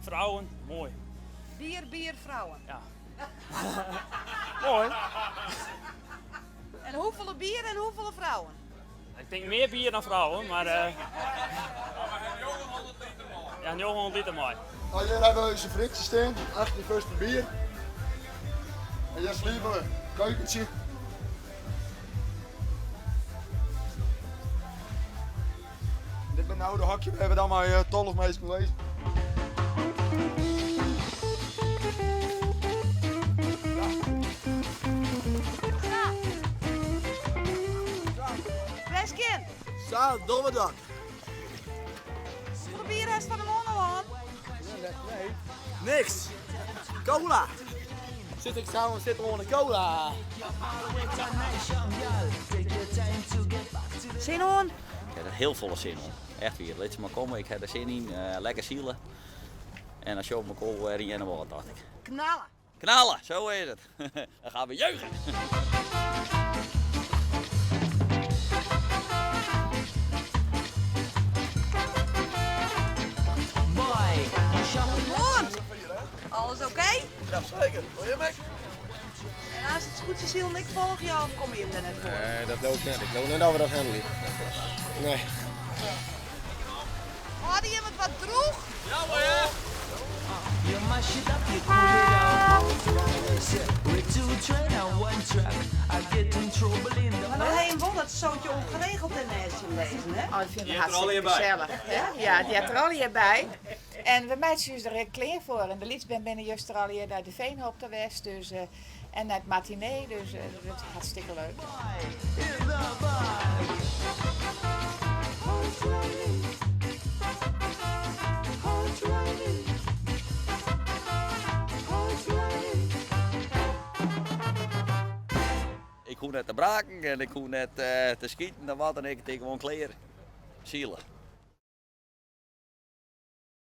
vrouwen, mooi. Bier, bier, vrouwen. Ja. Mooi. En hoeveel bier en hoeveel vrouwen? Ik denk meer bier dan vrouwen, maar... Ja, een jongen 100 liter mooi. Hier hebben we onze frikje staan, achter die first bier. En hier liever een keukentje. Dit is een oude hakje, we hebben dan maar 12 meter geweest. Fleskin, Zo, donderdag. hoeveel bier is van de Mongolan? Niks. Cola. Zit gewoon in cola. Zin on? Ik heb er heel volle zin in. Echt weer. Laat ze maar komen. Ik heb er zin in. Lekker zielen. En als je op mijn kool in de woord, dacht ik. Knallen. Knallen, zo is het. Dan gaan we juichen. Alles oké? Ja, zeker. Wil je mee? En als het goed is, Cecile en ik volg jou of kom je hem er net voor? Nee, dat loopt net. Ik loop net over dat handelen. Nee. Had je wat droeg? Ja, maar ja. Maar dan heb je wel dat zootje ongeregeld in Nederland lezen, hè? Oh, dat vinden we hartstikke gezellig. Hè? Ja, die had er al hierbij. En we maken dus er klein voor. En de lidsband ben juist er al hier naar de Veenhoop te West. Dus, en naar het matinee. Dus dat is hartstikke leuk. Ik hoef net te braken en ik hoef net te schieten. Dan wat en ik tegen gewoon kleren. Zielen.